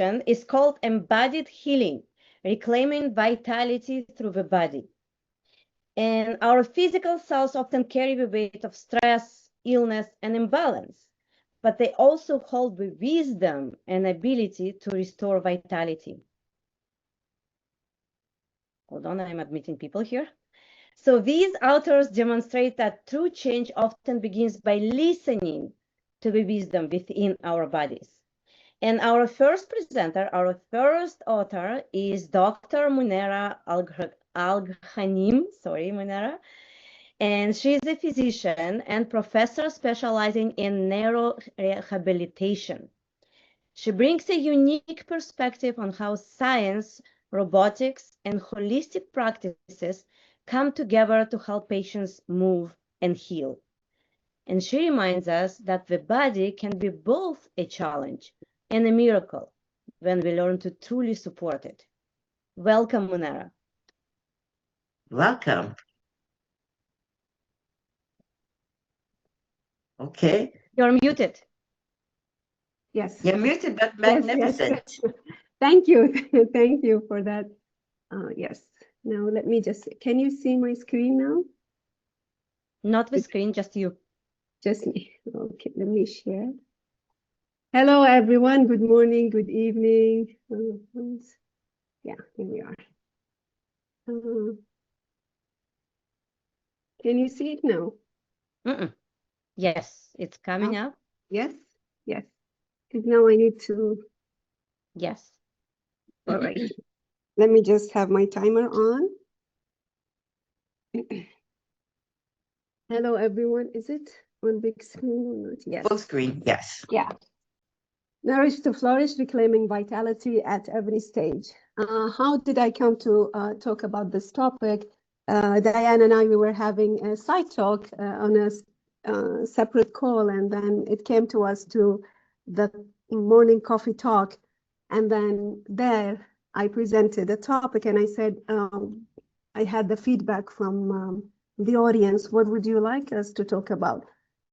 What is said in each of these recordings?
is called embodied healing, reclaiming vitality through the body. And our physical cells often carry the weight of stress, illness, and imbalance, but they also hold the wisdom and ability to restore vitality. Hold on, I'm admitting people here. So these authors demonstrate that true change often begins by listening to the wisdom within our bodies. And our first presenter, our first author is Dr. Muneera Alghanim. Sorry, Muneera. And she is a physician and professor specializing in neurorehabilitation. She brings a unique perspective on how science, robotics, and holistic practices come together to help patients move and heal. And she reminds us that the body can be both a challenge and a miracle when we learn to truly support it. Welcome, Muneera. Welcome. Okay. You're muted. Yes. You're muted, but magnificent. Yes. Thank you. Thank you for that. Yes. Now let me just, can you see my screen now? Not the screen, just you. Just me. Okay, let me share. Hello, everyone. Good morning, good evening. Yeah, here we are. Can you see it now? Yes, it's coming up. Yes, yes. Because now I need to. Yes. All right. Let me just have my timer on. Hello, everyone. Is it on big screen or not? Yes. Full screen, yes. Yeah. Nourish to flourish, reclaiming vitality at every stage. How did I come to talk about this topic? Diane and I, we were having a side talk on a separate call, and then it came to us to the morning coffee talk. And then there I presented a topic and I said, I had the feedback from the audience, what would you like us to talk about?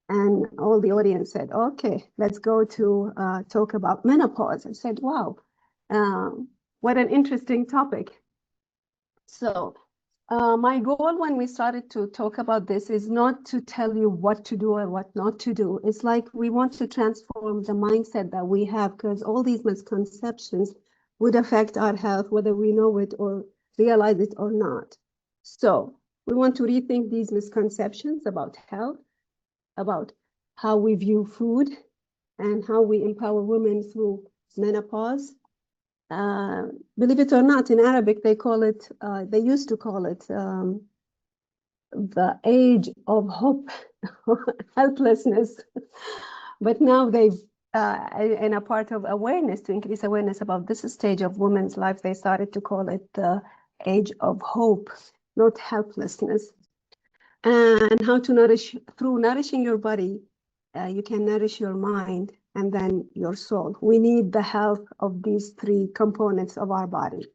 And all the audience said, okay, let's go to talk about menopause. I said, wow, what an interesting topic. So my goal when we started to talk about this is not to tell you what to do or what not to do. It's like we want to transform the mindset that we have, because all these misconceptions would affect our health, whether we know it or realize it or not. So we want to rethink these misconceptions about health, about how we view food, and how we empower women through menopause. Believe it or not, in Arabic, they call it, they used to call it the age of hope, helplessness. But now they've, in a part of awareness, to increase awareness about this stage of women's life, they started to call it the age of hope, not helplessness. And how to nourish, through nourishing your body, you can nourish your mind and then your soul. We need the health of these three components of our body.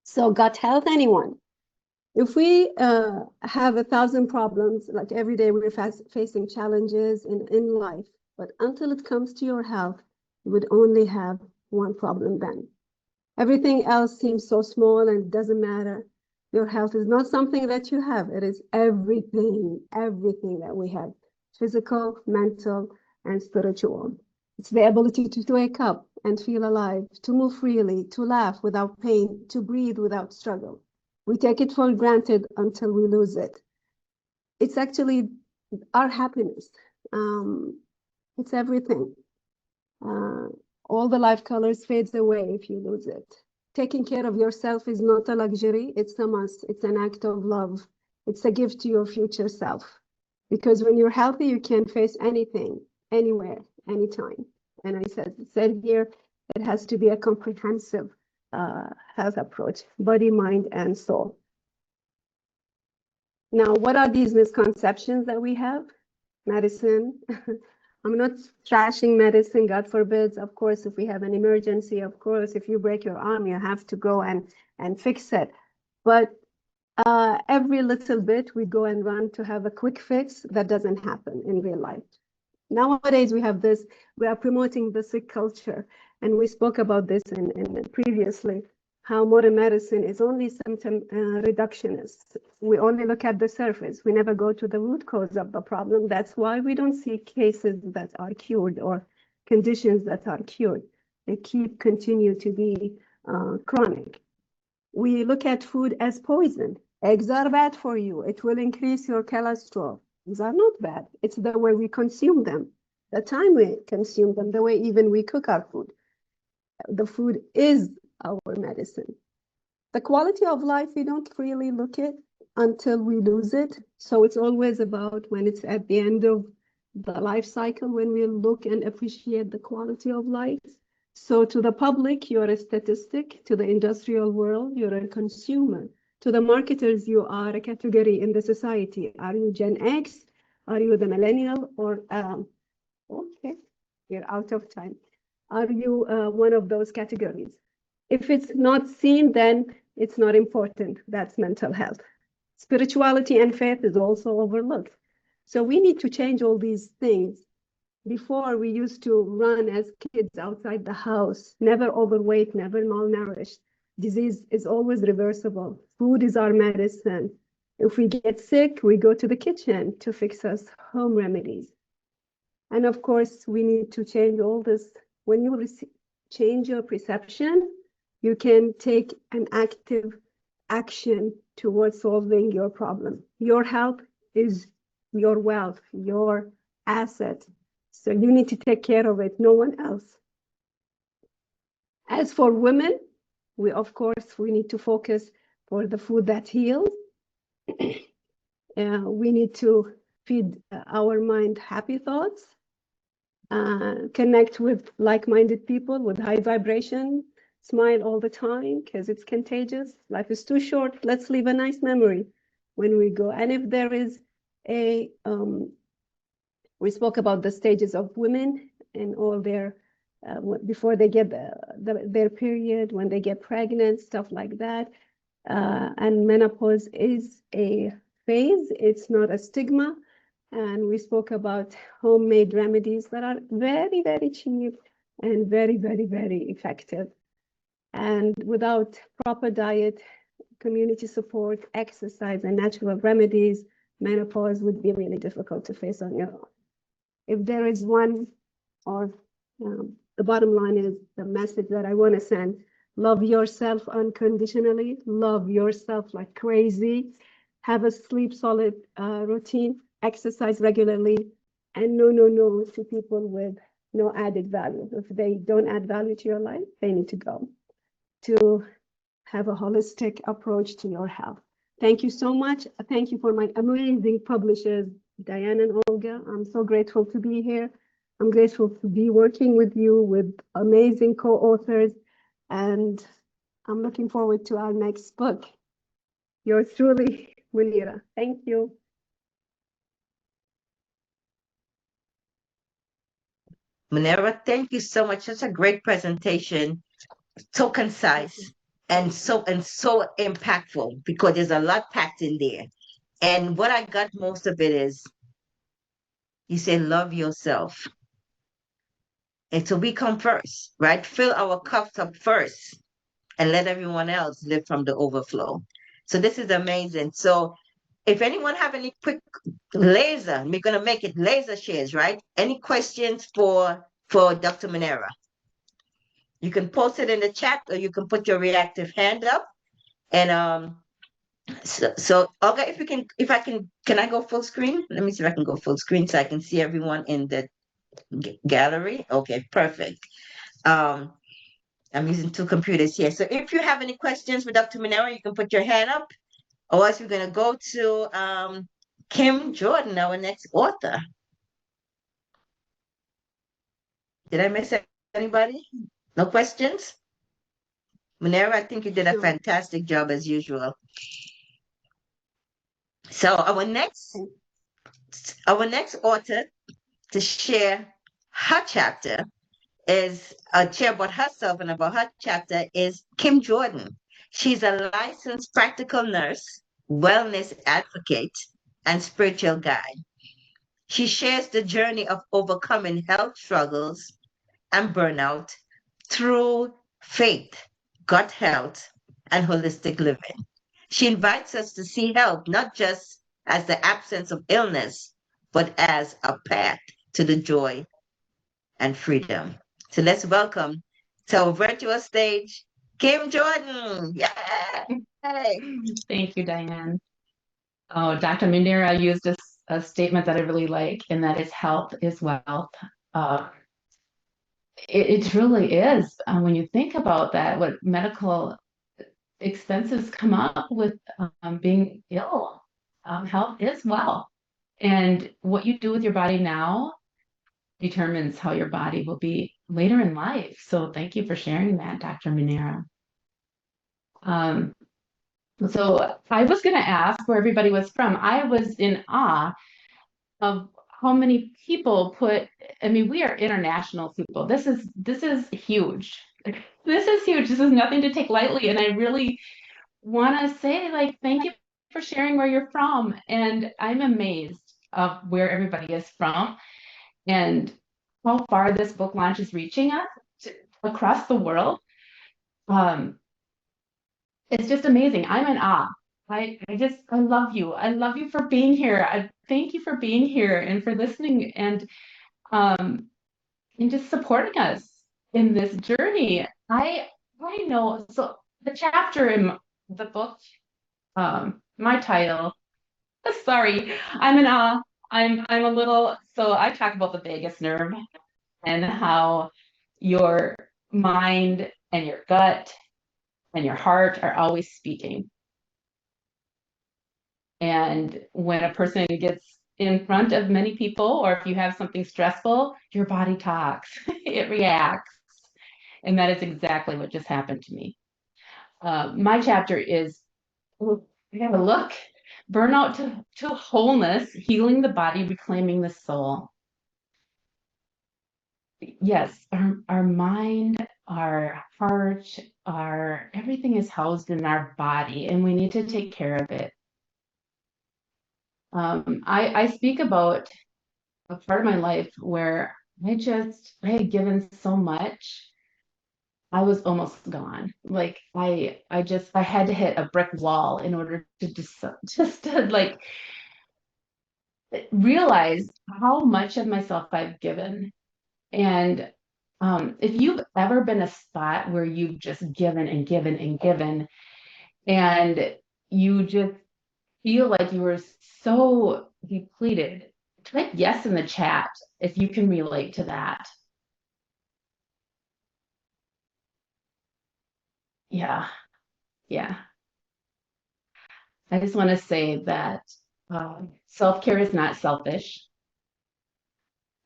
So gut health, anyone. If we have 1,000 problems, like every day we're facing challenges in life, but until it comes to your health, you would only have one problem then. Everything else seems so small and it doesn't matter. Your health is not something that you have. It is everything that we have. Physical, mental, and spiritual. It's the ability to wake up and feel alive, to move freely, to laugh without pain, to breathe without struggle. We take it for granted until we lose it. It's actually our happiness. It's everything. All the life colors fades away if you lose it. Taking care of yourself is not a luxury, it's a must. It's an act of love. It's a gift to your future self. Because when you're healthy, you can face anything, anywhere, anytime. And I said here, it has to be a comprehensive health approach, body, mind, and soul. Now, what are these misconceptions that we have? Medicine. I'm not trashing medicine, God forbid. Of course, if we have an emergency, of course, if you break your arm, you have to go and fix it. But every little bit we go and run to have a quick fix. That doesn't happen in real life. Nowadays we have this, we are promoting the sick culture. And we spoke about this in previously, how modern medicine is only symptom reductionist. We only look at the surface. We never go to the root cause of the problem. That's why we don't see cases that are cured or conditions that are cured. They continue to be chronic. We look at food as poison. Eggs are bad for you. It will increase your cholesterol. These are not bad. It's the way we consume them, the time we consume them, the way even we cook our food. The food is our medicine. The quality of life, we don't really look at until we lose it. So it's always about when it's at the end of the life cycle, when we look and appreciate the quality of life. So to the public, you're a statistic. To the industrial world, you're a consumer. To the marketers, you are a category in the society. Are you Gen X? Are you the millennial? Or, okay, you're out of time. Are you one of those categories? If it's not seen, then it's not important. That's mental health. Spirituality and faith is also overlooked. So we need to change all these things. Before, we used to run as kids outside the house, never overweight, never malnourished. Disease is always reversible. Food is our medicine. If we get sick, we go to the kitchen to fix us home remedies. And of course, we need to change all this. When you change your perception, you can take an active action towards solving your problem. Your health is your wealth, your asset. So you need to take care of it, no one else. As for women, of course, we need to focus for the food that heals. We need to feed our mind happy thoughts, connect with like-minded people with high vibration, smile all the time because it's contagious. Life is too short. Let's leave a nice memory when we go. And if there is a, we spoke about the stages of women and all their, before they get their period, when they get pregnant, stuff like that. And menopause is a phase. It's not a stigma. And we spoke about homemade remedies that are very, very cheap and very, very, very effective. And without proper diet, community support, exercise, and natural remedies, menopause would be really difficult to face on your own. If there is one, or the bottom line is the message that I want to send: love yourself unconditionally, love yourself like crazy, have a sleep solid routine, exercise regularly, and no to people with no added value. If they don't add value to your life, they need to go. To have a holistic approach to your health. Thank you so much. Thank you for my amazing publishers, Diane and Olga. I'm so grateful to be here. I'm grateful to be working with you, with amazing co-authors, and I'm looking forward to our next book. Yours truly, Muneera. Thank you. Muneera, thank you so much. Such a great presentation. So concise and so impactful, because there's a lot packed in there. And what I got most of it is, you say love yourself. And so we come first, right? Fill our cups up first and let everyone else live from the overflow. So this is amazing. So if anyone have any quick laser, we're gonna make it laser shares, right? Any questions for Dr. Muneera? You can post it in the chat, or you can put your reactive hand up. And so Olga, if I can I go full screen? Let me see if I can go full screen so I can see everyone in the gallery. Okay, perfect. I'm using two computers here. So if you have any questions for Dr. Muneera, you can put your hand up. Or else we're gonna go to Kim Jordan, our next author. Did I miss anybody? No questions? Muneera, I think you did a fantastic job as usual. So our next author to share her chapter is share about herself and about her chapter is Kim Jordan. She's a licensed practical nurse, wellness advocate, and spiritual guide. She shares the journey of overcoming health struggles and burnout through faith, gut health, and holistic living. She invites us to see health not just as the absence of illness, but as a path to the joy and freedom. So let's welcome to our virtual stage, Kim Jordan. Yeah. Thank you, Diane. Oh, Dr. Muneera used a statement that I really like, and that is health is wealth. Uh, it truly is. When you think about that, what medical expenses come up with being ill, health is wealth. And what you do with your body now determines how your body will be later in life. So thank you for sharing that, Dr. Muneera. So I was going to ask where everybody was from. I was in awe of how many people I mean, we are international people. This is huge. This is huge. This is nothing to take lightly. And I really want to say, like, thank you for sharing where you're from. And I'm amazed of where everybody is from and how far this book launch is reaching us across the world. It's just amazing. I'm in awe. I love you. I love you for being here. I thank you for being here and for listening um and just supporting us in this journey. I know, so the chapter in the book, my title, sorry, I'm in awe. I'm a little, so I talk about the vagus nerve and how your mind and your gut and your heart are always speaking. And when a person gets in front of many people, or if you have something stressful, your body talks, it reacts. And that is exactly what just happened to me. My chapter is, I gotta look, burnout to wholeness, healing the body, reclaiming the soul. Yes, our mind, our heart, everything is housed in our body, and we need to take care of it. I speak about a part of my life where I had given so much, I was almost gone. Like I had to hit a brick wall in order to just to like realize how much of myself I've given. And if you've ever been a spot where you've just given and given and given, and you just feel like you were so depleted, type yes in the chat if you can relate to that. Yeah, yeah. I just want to say that self-care is not selfish.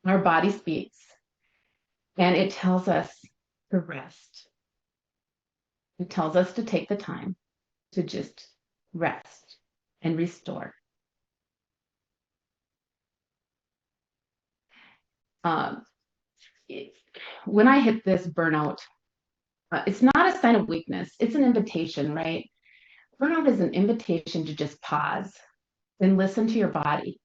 Our body speaks, and it tells us to rest. It tells us to take the time to just rest and restore. When I hit this burnout, it's not a sign of weakness. It's an invitation, right? Burnout is an invitation to just pause and listen to your body.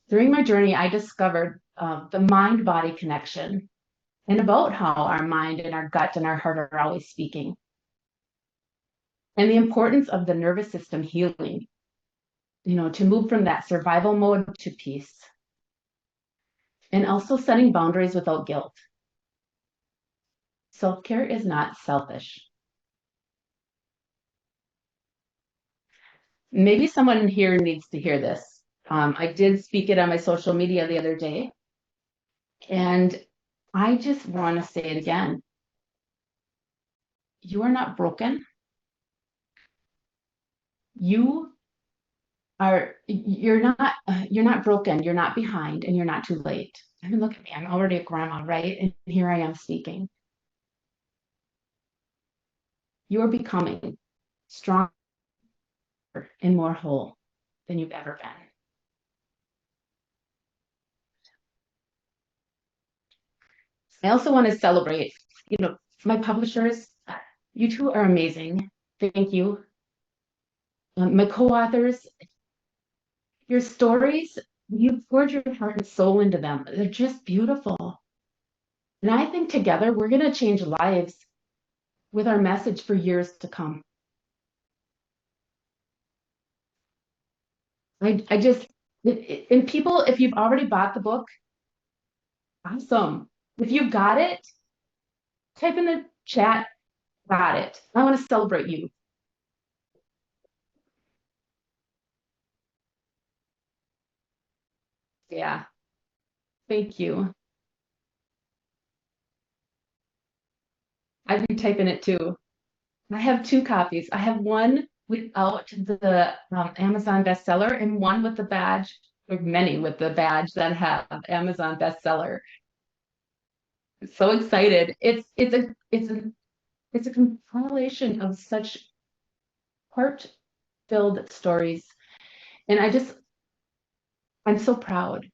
During my journey, I discovered the mind-body connection and about how our mind and our gut and our heart are always speaking, and the importance of the nervous system healing, to move from that survival mode to peace, and also setting boundaries without guilt. Self-care is not selfish. Maybe someone here needs to hear this. I did speak it on my social media the other day, and I just want to say it again. You are not broken. You're not broken. You're not behind, and you're not too late. I mean, look at me. I'm already a grandma, right? And here I am speaking. You are becoming stronger and more whole than you've ever been. I also want to celebrate, my publishers. You two are amazing. Thank you. My co-authors, your stories, you poured your heart and soul into them. They're just beautiful. And I think together we're going to change lives with our message for years to come. I just, and people, if you've already bought the book, awesome. If you got it, type in the chat, got it. I want to celebrate you. Yeah. Thank you. I've been typing it too. I have 2 copies. I have one without the Amazon bestseller and one with the badge, or many with the badge that have Amazon bestseller. So excited. It's a compilation of such heart-filled stories. And I'm so proud.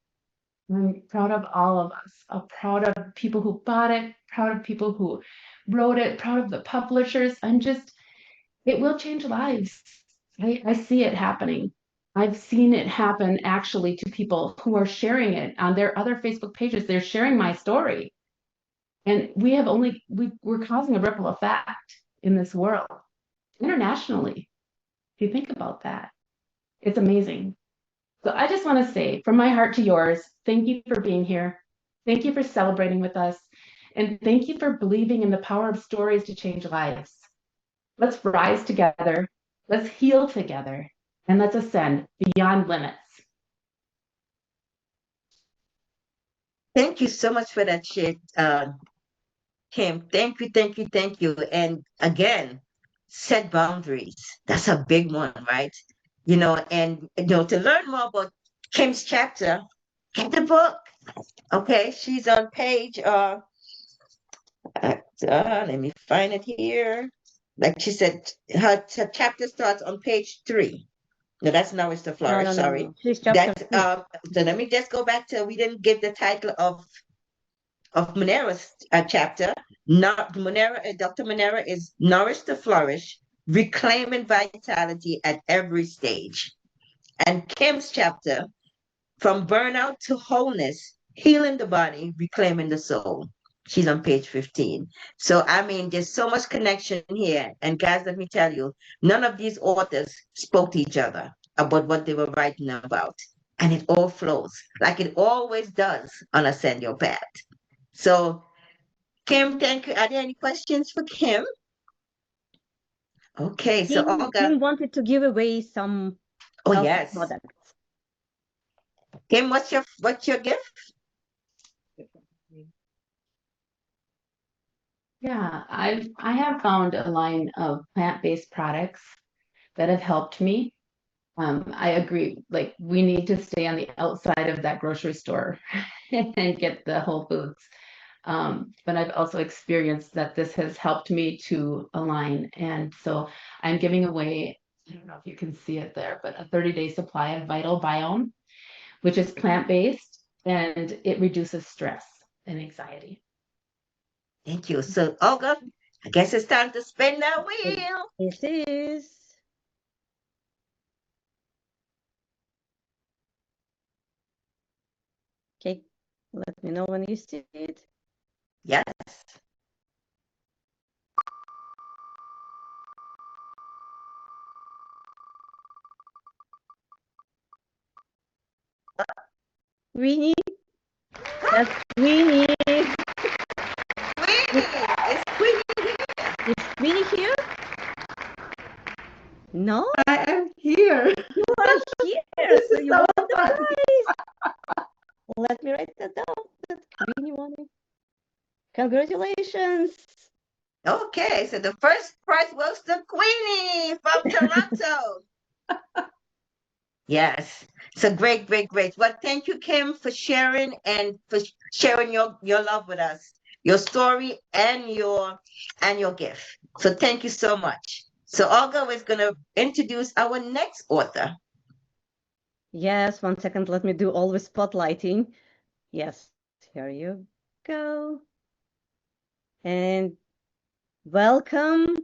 I'm proud of all of us. I'm proud of people who bought it, proud of people who wrote it, proud of the publishers. It will change lives. I see it happening. I've seen it happen actually to people who are sharing it on their other Facebook pages. They're sharing my story. And we're causing a ripple effect in this world, internationally. If you think about that, it's amazing. So I just want to say from my heart to yours, thank you for being here. Thank you for celebrating with us. And thank you for believing in the power of stories to change lives. Let's rise together. Let's heal together. And let's ascend beyond limits. Thank you so much for that share, Kim. Thank you, thank you, thank you. And again, set boundaries. That's a big one, right? To learn more about Kim's chapter, get the book. Okay, she's on page let me find it here. Like she said, her chapter starts on page 3. No, that's Nourish the Flourish, sorry. No. She's chapter That's 2. so let me just go back to, we didn't give the title of Muneera's chapter. Not Muneera, Dr. Muneera is Nourish to Flourish, Reclaiming Vitality at Every Stage. And Kim's chapter, From Burnout to Wholeness, Healing the Body, Reclaiming the Soul. She's on page 15. So, I mean, there's so much connection here. And guys, let me tell you, none of these authors spoke to each other about what they were writing about. And it all flows like it always does on Ascend Your Path. So, Kim, thank you. Are there any questions for Kim? Okay, so Olga. Kim wanted to give away some Oh, yes. products. Kim, what's your gift? Yeah, I have found a line of plant-based products that have helped me. I agree, like we need to stay on the outside of that grocery store and get the Whole Foods. But I've also experienced that this has helped me to align. And so I'm giving away, I don't know if you can see it there, but a 30-day supply of Vital Biome, which is plant-based and it reduces stress and anxiety. Thank you. So, Olga, I guess it's time to spin that wheel. This is. Okay, let me know when you see it. Yes. Winnie. That's Winnie. Queenie! Is Queenie here? Is Winnie here? No, I am here. you are here. This So is you so won the fun. prize. Let me write that down. That Winnie won it. Congratulations. Okay, so the first prize goes to Queenie from Toronto. Yes. So great, great, great. Well, thank you, Kim, for sharing and for sharing your love with us, your story and your gift. So thank you so much. So Olga is gonna introduce our next author. Yes, 1 second. Let me do all the spotlighting. Yes, here you go. And welcome,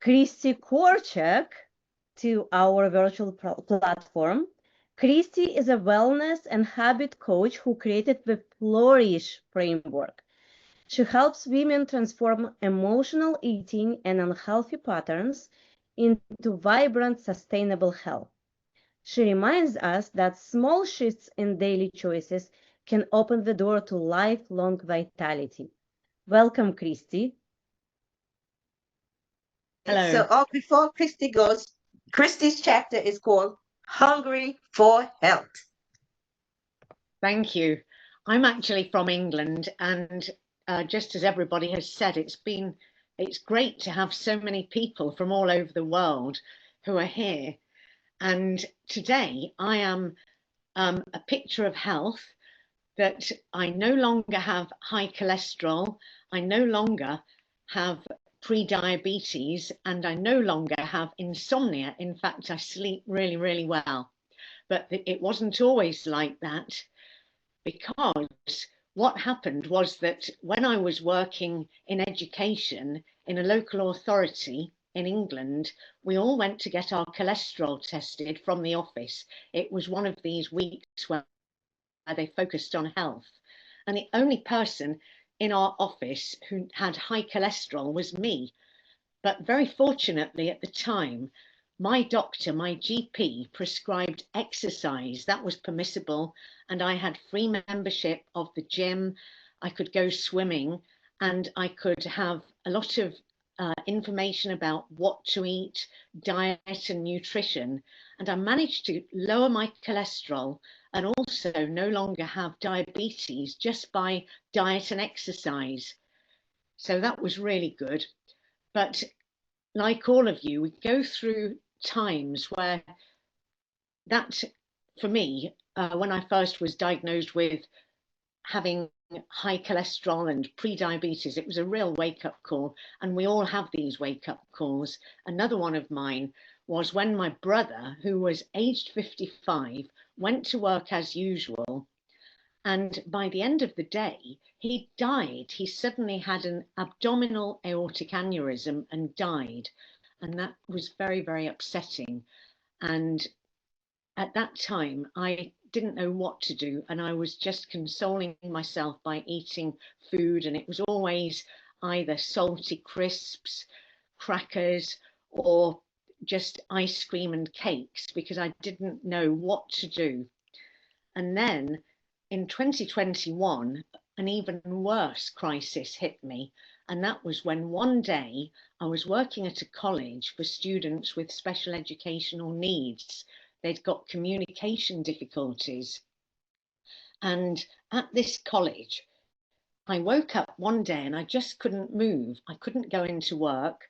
Christie Korchak, to our virtual platform. Christie is a wellness and habit coach who created the Flourish framework. She helps women transform emotional eating and unhealthy patterns into vibrant, sustainable health. She reminds us that small shifts in daily choices can open the door to lifelong vitality. Welcome, Christie. Hello. So, before Christy goes, Christy's chapter is called Hungry for Health. Thank you. I'm actually from England, and just as everybody has said, it's great to have so many people from all over the world who are here. And today I am a picture of health, that I no longer have high cholesterol, I no longer have pre-diabetes, and I no longer have insomnia. In fact, I sleep really, really well. But it wasn't always like that, because what happened was that when I was working in education in a local authority in England, we all went to get our cholesterol tested from the office. It was one of these weeks where they focused on health. And the only person in our office who had high cholesterol was me. But very fortunately at the time, my doctor, my GP, prescribed exercise that was permissible, and I had free membership of the gym. I could go swimming, and I could have a lot of information about what to eat, diet and nutrition. And I managed to lower my cholesterol and also no longer have diabetes just by diet and exercise. So that was really good. But like all of you, we go through times where that, for me, when I first was diagnosed with having high cholesterol and pre-diabetes, it was a real wake-up call, and we all have these wake-up calls. Another one of mine was when my brother, who was aged 55, went to work as usual, and by the end of the day, he died. He suddenly had an abdominal aortic aneurysm and died. And that was very, very upsetting. And at that time, I didn't know what to do. And I was just consoling myself by eating food. And it was always either salty crisps, crackers, or just ice cream and cakes, because I didn't know what to do. And then in 2021, an even worse crisis hit me. And that was when one day I was working at a college for students with special educational needs. They'd got communication difficulties. And at this college, I woke up one day and I just couldn't move. I couldn't go into work.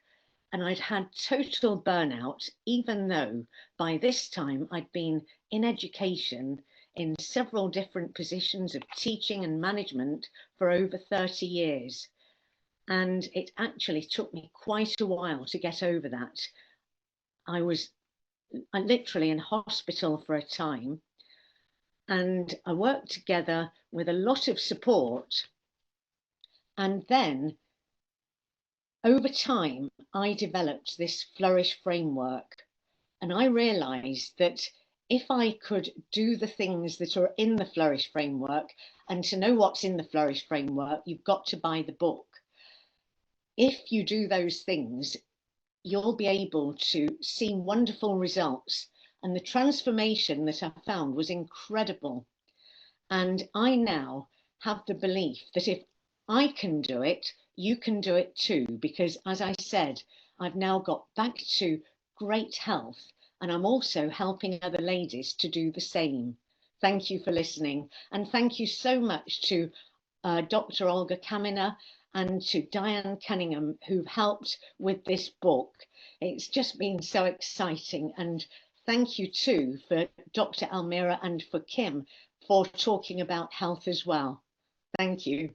And I'd had total burnout, even though by this time I'd been in education in several different positions of teaching and management for over 30 years. And it actually took me quite a while to get over that. I was literally in hospital for a time, and I worked together with a lot of support. And then over time, I developed this Flourish framework, and I realized that if I could do the things that are in the Flourish framework, and to know what's in the Flourish framework, you've got to buy the book. If you do those things, you'll be able to see wonderful results. And the transformation that I found was incredible. And I now have the belief that if I can do it, you can do it too, because as I said, I've now got back to great health, and I'm also helping other ladies to do the same. Thank you for listening, and thank you so much to Dr. Olga Kaminer and to Diane Cunningham, who've helped with this book. It's just been so exciting, and thank you too for Dr. Almira and for Kim for talking about health as well. Thank you.